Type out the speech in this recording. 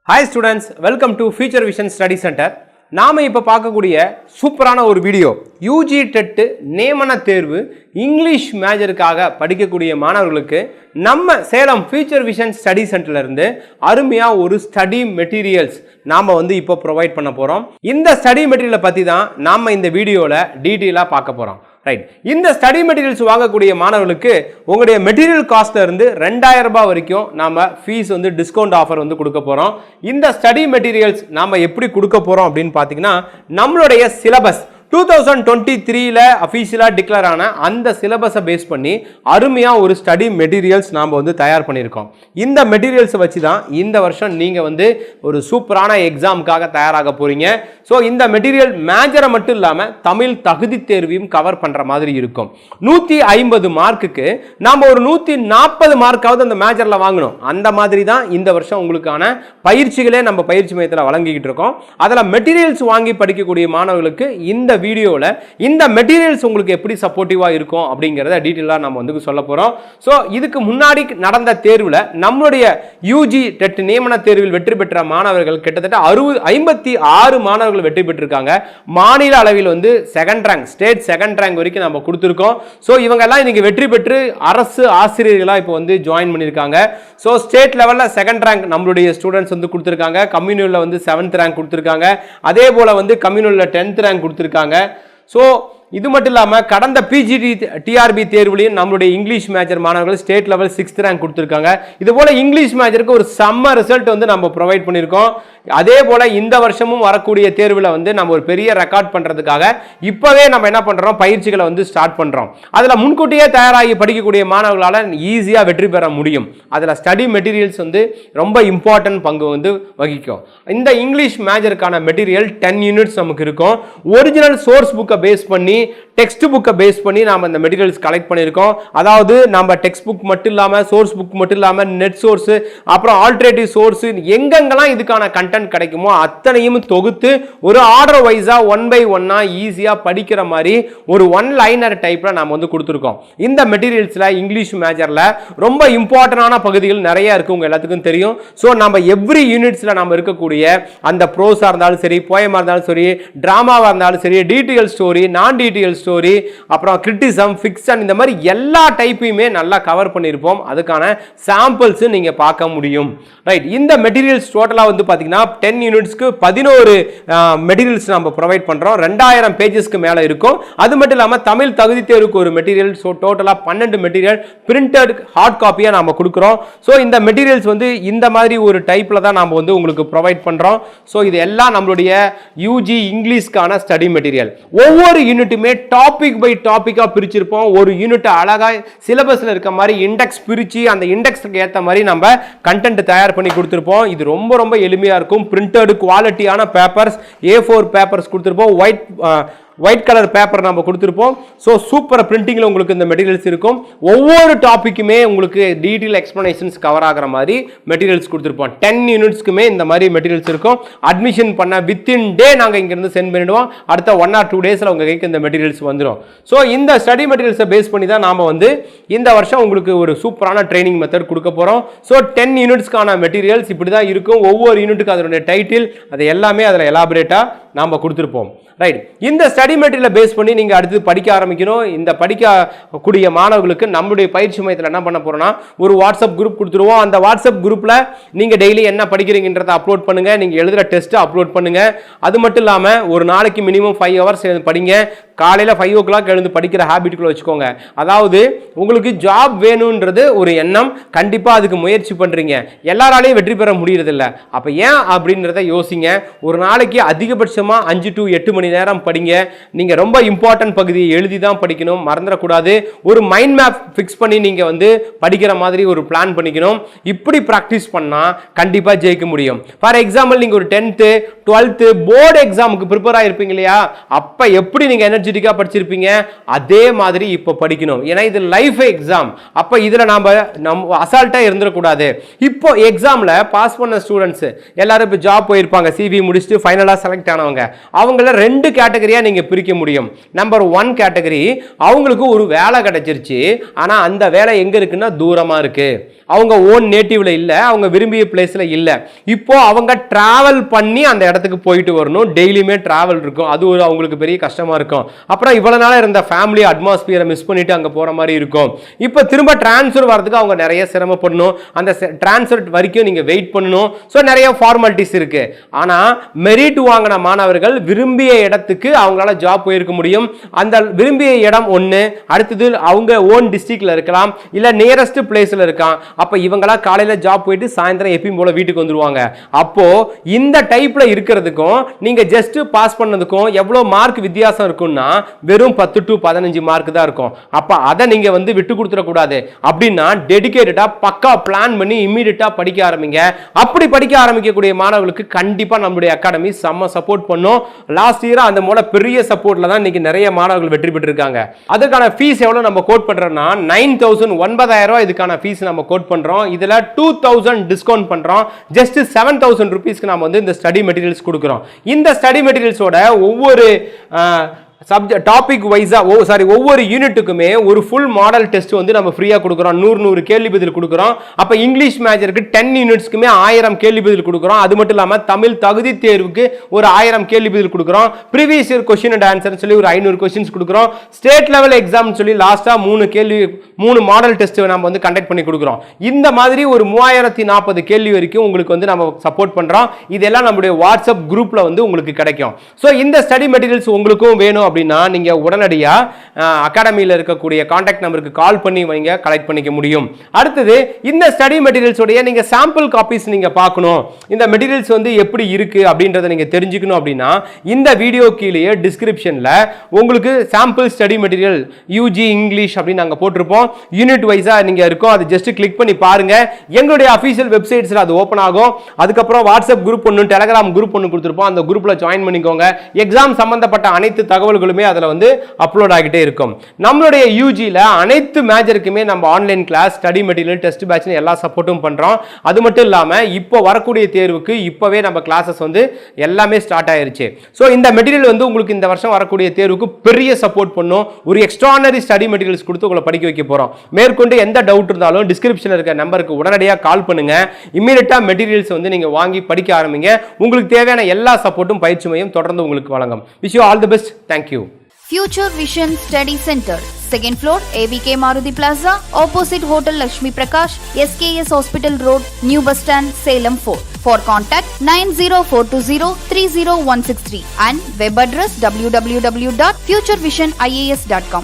Hi students, welcome to Future Vision Study Center. நாம இப்ப பார்க்கக்கூடிய சூப்பரான ஒரு வீடியோ யூஜி டெட் நியமன தேர்வு இங்கிலீஷ் மேஜருக்காக படிக்கக்கூடிய மாணவர்களுக்கு நம்ம சேலம் ஃபியூச்சர் விஷன் ஸ்டடி சென்டர்ல இருந்து அருமையா ஒரு ஸ்டடி மெட்டீரியல்ஸ் நாம இப்போ ப்ரொவைட் பண்ண போறோம். இந்த ஸ்டடி மெட்டீரியலை பத்தி தான் நாம இந்த வீடியோல டீடைலா பார்க்க போறோம். ரைட், இந்த ஸ்டடி மெட்டீரியல்ஸ் வாங்கக்கூடிய மாணவர்களுக்கு உங்களுடைய மெட்டீரியல் காஸ்ட்ல இருந்து 2000 ரூபாய் வரைக்கும் நாம ஃபீஸ் டிஸ்கவுண்ட் ஆஃபர் கொடுக்க போறோம். இந்த ஸ்டடி மெட்டீரியல்ஸ் நாம எப்படி கொடுக்க போறோம் அப்படின்னு பாத்தீங்கன்னா, நம்மளுடைய சிலபஸ் 2023ல அஃபீஷியலா டிக்ளேர் ஆன அந்த சிலபஸை பேஸ் பண்ணி அருமையா ஒரு ஸ்டடி மெட்டீரியல்ஸ் நாம தயார் பண்ணியிருக்கோம். இந்த மெட்டீரியல்ஸை வச்சு தான் இந்த வருஷம் நீங்க ஒரு சூப்பரான எக்ஸாமுக்காக தயாராக போறீங்க. ஸோ இந்த மெட்டீரியல் மேஜரை மட்டும் இல்லாம தமிழ் தகுதி தேர்வையும் கவர் பண்ற மாதிரி இருக்கும். 150 மார்க்குக்கு நாம ஒரு 140 மார்க்காவது அந்த மேஜர்ல வாங்கணும். அந்த மாதிரி தான் இந்த வருஷம் உங்களுக்கான பயிற்சிகளே நம்ம பயிற்சி மையத்தில் வழங்கிக்கிட்டு இருக்கோம். அதில் மெட்டீரியல்ஸ் வாங்கி படிக்கக்கூடிய மாணவர்களுக்கு இந்த வீடியோல இந்த மெட்டீரியல்ஸ் உங்களுக்கு எப்படி சப்போர்ட்டிவா இருக்கும் அப்படிங்கறத டீடைலா நம்ம சொல்ல போறோம். சோ இதுக்கு முன்னாடி நடந்த தேர்வுல நம்மளுடைய யூஜி டெட் நியமன தேர்வில் வெற்றி பெற்ற மாணவர்கள் கிட்டத்தட்ட 56 மாணவர்கள் வெற்றி பெற்றிருக்காங்க. மாநில அளவில் second rank, state second rank வரைக்கும் நம்ம கொடுத்திருக்கோம். சோ இவங்க எல்லாம் இன்னைக்கு வெற்றி பெற்று அரசு ஆசிரியர்களா இப்போ ஜாயின் பண்ணிருக்காங்க. சோ ஸ்டேட் லெவல்ல செகண்ட் ரேங்க் நம்மளுடைய ஸ்டூடெண்ட்ஸ் கொடுத்திருக்காங்க. கம்யூனல்ல 7th ரேங்க் கொடுத்திருக்காங்க. அதே போல கம்யூனல்ல 10th ரேங்க் கொடுத்திருக்காங்க. சோ இது மட்டும் இல்லாம கடந்த பிஜிடி டிஆர்பி தேர்வுலையும் நம்மளுடைய இங்கிலீஷ் மேஜர் மாணவர்கள் ஸ்டேட் லெவல் 6th ரேங்க் கொடுத்திருக்காங்க. இது போல இங்கிலீஷ் மேஜருக்கு ஒரு செம்ம ரிசல்ட் நம்ம ப்ரொவைட் பண்ணியிருக்கோம். அதே போல இந்த வருஷமும் வரக்கூடிய தேர்வுல நம்ம ஒரு பெரிய ரெக்கார்ட் பண்றதுக்காக இப்பவே நம்ம என்ன பண்றோம், பயிற்சிகளை ஸ்டார்ட் பண்றோம். அதுல முன்கூட்டியே தயாராகி படிக்கக்கூடிய மாணவர்களால ஈஸியா வெற்றி பெற முடியும். அதுல ஸ்டடி மெட்டீரியல்ஸ் ரொம்ப இம்பார்ட்டன்ட் பங்கு வகிக்கும். இந்த இங்கிலீஷ் மேஜருக்கான மெட்டீரியல் 10 யூனிட்ஸ் நமக்கு இருக்கும். ஒரிஜினல் சோர்ஸ் புக்கை பேஸ் பண்ணி, டெக்ஸ்ட் புக்கை பேஸ் பண்ணி நாம இந்த மெட்டீரியல்ஸ் கலெக்ட் பண்ணியிருக்கோம். அதாவது நம்ம டெக்ஸ்ட் புக் மட்டும் இல்லாம, சோர்ஸ் புக் மட்டும் இல்லாம, நெட் சோர்ஸ், அப்புறம் ஆல்டர்னேட்டிவ் சோர்ஸ், எங்கெங்கெல்லாம் இதுக்கான கண்டென்ட் கிடைக்குமோ அத்தனையும் தொகுத்து ஒரு ஆர்டர் வைஸா 1 by 1 ஈஸியா படிக்கிற மாதிரி ஒரு ஒன் லைனர் டைப்ல நாம கொடுத்திருக்கோம். இந்த மெட்டீரியல்ஸ்ல இங்கிலீஷ் மேஜர்ல ரொம்ப இம்பார்ட்டன்டான பகுதிகள் நிறைய இருக்கு, உங்க எல்லாத்துக்கும் தெரியும். சோ நம்ம எவ்ரி யூனிட்ஸ்ல நாம இருக்கக்கூடிய அந்த ப்ரோஸா இருந்தாலும் சரி, போயமா இருந்தாலும் சரி, டிராமாவா இருந்தாலும் சரி, டீடைல் ஸ்டோரி, நான் டீடைல் ஸ்டோரி, அப்புறம் கிரிட்டிசம், ஃபிக்ஷன், இந்த மாதிரி எல்லா டைப்பையுமே நல்லா கவர் பண்ணியிருப்போம். அதுக்கான சாம்பிள்ஸ் நீங்க பார்க்க முடியும். ரைட், இந்த மெட்டீரியல்ஸ் டோட்டலா பாத்தீங்கன்னா 10 யூனிட்ஸ்க்கு 11 மெட்டீரியல்ஸ் நம்ம ப்ரொவைட் பண்றோம். 2000 பேஜஸ்க்கு மேல இருக்கும். அது மட்டும் இல்லாம தமிழ் தகுதி தேர்வுக்கு ஒரு மெட்டீரியல், சோ டோட்டலா 12 மெட்டீரியல் பிரிண்டட் ஹார்ட் காப்பியா நாம கொடுக்கிறோம். சோ இந்த மெட்டீரியல்ஸ் இந்த மாதிரி ஒரு டைப்ல தான் நாம உங்களுக்கு ப்ரொவைட் பண்றோம். சோ இது எல்லாம் நம்மளுடைய யூஜி இங்கிலீஷ்கான ஸ்டடி மெட்டீரியல். ஒவ்வொரு யூனிட்டுமே டாபிக் பை டாபிக்கா பிரிச்சிருப்போம். ஒரு யூனிட் அழகா சிலபஸ்ல இருக்க மாதிரி இண்டெக்ஸ் பிரிச்சு அந்த இண்டெக்ஸ்க்கு ஏத்த மாதிரி நம்ம கண்டென்ட் தயார் பண்ணி கொடுத்திருப்போம். இது ரொம்ப ரொம்ப எளிமையா இருக்கும். பிரிண்டட் குவாலிட்டியான பேப்பர்ஸ், A4 பேப்பர்ஸ் கொடுத்திருப்போம். ஒயிட் கலர் பேப்பர் நம்ம கொடுத்திருப்போம். ஸோ சூப்பர் பிரிண்டிங்ல உங்களுக்கு இந்த மெட்டீரியல்ஸ் இருக்கும். ஒவ்வொரு டாபிக்குமே உங்களுக்கு டீடைல் எக்ஸ்பிளனேஷன்ஸ் கவர் ஆகிற மாதிரி மெட்டீரியல்ஸ் கொடுத்திருப்போம். 10 யூனிட்ஸ்க்குமே இந்த மாதிரி மெட்டீரியல்ஸ் இருக்கும். அட்மிஷன் பண்ண வித்தின் டே நாங்கள் இங்கிருந்து சென்ட் பண்ணிடுவோம். அடுத்த 1 or 2 டேஸ்ல உங்க கைக்கு இந்த மெட்டீரியல்ஸ் வந்துடும். ஸோ இந்த ஸ்டடி மெட்டீரியல்ஸை பேஸ் பண்ணி தான் நாம இந்த வருஷம் உங்களுக்கு ஒரு சூப்பரான ட்ரைனிங் மெத்தட் கொடுக்க போறோம். ஸோ 10 யூனிட்ஸ்க்கான மெட்டீரியல்ஸ் இப்படி தான் இருக்கும். ஒவ்வொரு யூனிட்டுக்கு அதனுடைய டைட்டில், அது எல்லாமே அதில் எலாபரேட்டா நாம கொடுத்திருப்போம். ரைட், இந்த ஸ்டடி மெட்டீரியலை பேஸ் பண்ணி நீங்க அடுத்து படிக்க ஆரம்பிக்கணும். இந்த படிக்கக்கூடிய மாணவர்களுக்கு நம்மளுடைய பயிற்சி மையத்தில் என்ன பண்ண போறோம்னா, ஒரு வாட்ஸ்அப் குரூப் கொடுத்துருவோம். அந்த வாட்ஸ்அப் குரூப்ல நீங்க டெய்லி என்ன படிக்கிறீங்கன்றதை அப்லோட் பண்ணுங்க. நீங்க எழுதுற டெஸ்ட் அப்லோட் பண்ணுங்க. அது மட்டும் இல்லாம ஒரு நாளைக்கு மினிமம் 5 hours படிங்க. காலையில 5 o'clock எழுந்து படிக்கிற ஹாபிட்டுக்குள்ள வச்சுக்கோங்க. அதாவது உங்களுக்கு ஜாப் வேணும்ன்றது ஒரு எண்ணம், கண்டிப்பா அதுக்கு முயற்சி பண்றீங்க. எல்லாராலையும் வெற்றி பெற முடியறது இல்ல. அப்ப ஏன் அப்படின்றத யோசிங்க. ஒரு நாளைக்கு அதிகபட்சமா 5 to 8 மணி நேரம் படிங்க. நீங்க ரொம்ப இம்பார்ட்டன்ட் பகுதியை எழுதி தான் படிக்கணும், மறந்துடக்கூடாது. ஒரு மைண்ட் மேப் ஃபிக்ஸ் பண்ணி நீங்க படிக்கிற மாதிரி ஒரு பிளான் பண்ணிக்கணும். இப்படி பிராக்டிஸ் பண்ணா கண்டிப்பா ஜெயிக்க முடியும். ஃபார் எக்ஸாம்பிள், நீங்க ஒரு 10th 12th போர்டு எக்ஸாமுக்கு ப்ரிப்பேர் ஆயிருப்பீங்க இல்லையா, அப்ப எப்படி நீங்க என்ன எனர்ஜெட்டிக்காக படிச்சிருப்பீங்க. அதே மாதிரி இப்போ படிக்கணும். ஏன்னா இது லைஃப் எக்ஸாம். அப்போ இதில் நம்ம அசால்ட்டாக இருந்துடக்கூடாது. இப்போ எக்ஸாமில் பாஸ் பண்ண ஸ்டூடெண்ட்ஸ் எல்லாரும் இப்போ ஜாப் போயிருப்பாங்க, சிவி முடிச்சுட்டு ஃபைனலாக செலக்ட் ஆனவங்க. அவங்கள 2 கேட்டகரியாக நீங்கள் பிரிக்க முடியும். நம்பர் 1 கேட்டகரி, அவங்களுக்கு ஒரு வேலை கிடைச்சிருச்சு, ஆனால் அந்த வேலை எங்கே இருக்குன்னா தூரமாக இருக்கு, அவங்க ஓன் நேட்டிவ்ல இல்லை, அவங்க விரும்பிய பிளேஸில் இல்லை. இப்போ அவங்க டிராவல் பண்ணி அந்த இடத்துக்கு போயிட்டு வரணும். டெய்லியுமே டிராவல் இருக்கும், அது ஒரு அவங்களுக்கு பெரிய கஷ்டமாக இருக்கும். அப்புறம் இவ்வளோ நாளாக இருந்த ஃபேமிலி அட்மாஸ்பியரை மிஸ் பண்ணிட்டு அங்கே போகிற மாதிரி இருக்கும். இப்போ திரும்ப டிரான்ஸ்ஃபர் வரதுக்கு அவங்க நிறைய சிரமப்படணும். அந்த டிரான்ஸ்ஃபர் வரைக்கும் நீங்கள் வெயிட் பண்ணணும். ஸோ நிறைய ஃபார்மாலிட்டிஸ் இருக்கு. ஆனால் மெரிட் வாங்கின மாணவர்கள் விரும்பிய இடத்துக்கு அவங்களால ஜாப் போயிருக்க முடியும். அந்த விரும்பிய இடம் ஒன்று, அடுத்தது அவங்க ஓன் டிஸ்ட்ரிக்ட்ல இருக்கலாம், இல்லை நியரஸ்ட் பிளேஸில் இருக்கான். அப்போ இவங்களா காலையில் ஜாப் போயிட்டு சாயந்தரம் எப்பயும் போல வீட்டுக்கு வந்துருவாங்க. அப்போ இந்த டைப்ல இருக்கிறதுக்கும் நீங்க ஜஸ்ட் பாஸ் பண்ணதுக்கும் எவ்வளோ மார்க் வித்தியாசம் இருக்கும்னா வெறும் 10 to 15 மார்க் தான் இருக்கும். அப்போ அதை நீங்க விட்டு கொடுத்துடக்கூடாது. அப்படின்னா டெடிகேட்டடா பக்கா பிளான் பண்ணி இம்மீடியட்டா படிக்க ஆரம்பிங்க. அப்படி படிக்க ஆரம்பிக்கக்கூடிய மாணவர்களுக்கு கண்டிப்பா நம்மளுடைய அகாடமி செம்ம சப்போர்ட் பண்ணும். லாஸ்ட் இயர் அந்த மூலம் பெரிய சப்போர்ட்ல தான் இன்னைக்கு நிறைய மாணவர்கள் வெற்றி பெற்றிருக்காங்க. அதுக்கான ஃபீஸ் எவ்வளவு நம்ம கோட் பண்றோம்னா 9,000 9,000 இதுக்கான ஃபீஸ் நம்ம கோட் பண்றோம். இதுல 2,000 டிஸ்கவுண்ட் பண்றோம். ஜஸ்ட் 7,000 ரூபீஸ்க்கு நாம இந்த ஸ்டடி மெட்டீரியல்ஸ் கொடுக்கிறோம். இந்த ஸ்டடி மெட்டீரியல்ஸோட ஒவ்வொரு சப்ஜெக்ட் டாபிக் வைஸா ஒவ்வொரு யூனிட்டுக்குமே ஒரு ஃபுல் மாடல் டெஸ்ட் நம்ம ஃப்ரீயா கொடுக்குறோம். 100 கேள்வி பதில் கொடுக்குறோம். அப்ப இங்கிலீஷ் மேஜருக்கு 10 யூனிட்ஸ்க்குமே 1000 கேள்வி பதில் கொடுக்குறோம். அது மட்டும் இல்லாம தமிழ் தகுதி தேர்வுக்கு ஒரு 1000 கேள்வி பதில் கொடுக்குறோம். Previous year question and answer சொல்லி ஒரு 500 கொஸ்டின்ஸ் கொடுக்குறோம். ஸ்டேட் லெவல் எக்ஸாம் சொல்லி லாஸ்டா 3 மாடல் டெஸ்ட் நம்ம கண்டக்ட் பண்ணி கொடுக்குறோம். இந்த மாதிரி ஒரு 3040 கேள்வி வரைக்கும் உங்களுக்கு நம்ம சப்போர்ட் பண்றோம். இதெல்லாம் நம்மளுடைய வாட்ஸ்அப் குரூப்ல உங்களுக்கு கிடைக்கும். சோ இந்த ஸ்டடி மெட்டீரியல்ஸ் உங்களுக்கும் வேணும் அப்படின்னா நீங்க உடனடியா அகாடமியில் இருக்கக்கூடிய கான்டாக்ட் நம்பருக்கு கால் பண்ணி வைங்க, கலெக்ட் பண்ணிக்க முடியும். அடுத்தது இந்த ஸ்டடி மெட்டீரியல்ஸ் உடைய நீங்க சாம்பிள் காப்பீஸ் நீங்க பார்க்கணும், இந்த மெட்டீரியல்ஸ் எப்படி இருக்கு அப்படின்றத நீங்க தெரிஞ்சுக்கணும் அப்படின்னா இந்த வீடியோ கீழே டிஸ்கிரிப்ஷன்ல உங்களுக்கு sample study material UG English அப்படின்னு நாங்க போட்டிருப்போம். யூனிட் வைஸா நீங்க இருக்கும், அது ஜஸ்ட் கிளிக் பண்ணி பாருங்க. எங்களுடைய அபிஷியல் வெப்சைட்ஸ்ல அது ஓபன் ஆகும். அதுக்கப்புறம் வாட்ஸ்அப் குரூப் ஒன்று, டெலிகிராம் குரூப் ஒன்று கொடுத்திருப்போம். அந்த குரூப்ல ஜாயின் பண்ணிக்கோங்க. எக்ஸாம் சம்பந்தப்பட்ட அனைத்து தகவல்களுமே அதுல அப்லோட் ஆகிட்டே இருக்கும். நம்மளுடைய யூஜில அனைத்து மேஜருக்குமே நம்ம online class, study material, test batch எல்லா சப்போர்ட்டும் பண்றோம். அது மட்டும் இல்லாம இப்போ வரக்கூடிய தேர்வுக்கு இப்பவே நம்ம கிளாसेस எல்லாமே ஸ்டார்ட் ஆயிருச்சு. சோ இந்த மெட்டீரியல் உங்களுக்கு இந்த வருஷம் வரக்கூடிய தேர்வுக்கு பெரிய சப்போர்ட் பண்ணும். ஒரு எக்ஸ்ட்ரானரி ஸ்டடி மெட்டீரியல்ஸ் கொடுத்து உங்களை படிக்க வைக்க போறோம். மேற்கொண்டு எந்த டவுட் இருந்தாலும் டிஸ்கிரிப்ஷன்ல இருக்க நம்பருக்கு உடனடியாக கால் பண்ணுங்க. இமிடியேட்டா மெட்டீரியல்ஸ் நீங்க வாங்கி படிக்க ஆரம்பிங்க. உங்களுக்கு தேவையான எல்லா சப்போர்ட்டும் பயிற்சி மையம் தொடர்ந்து உங்களுக்கு வழங்கும். Wish you all the best. Thank you. Future Vision Study Center, 2nd floor, AVK Maruti Plaza, opposite Hotel Lakshmi Prakash, SKS Hospital Road, New Bus Stand, Salem 4. For contact 90420 30163 and web address www.futurevision.ias.com.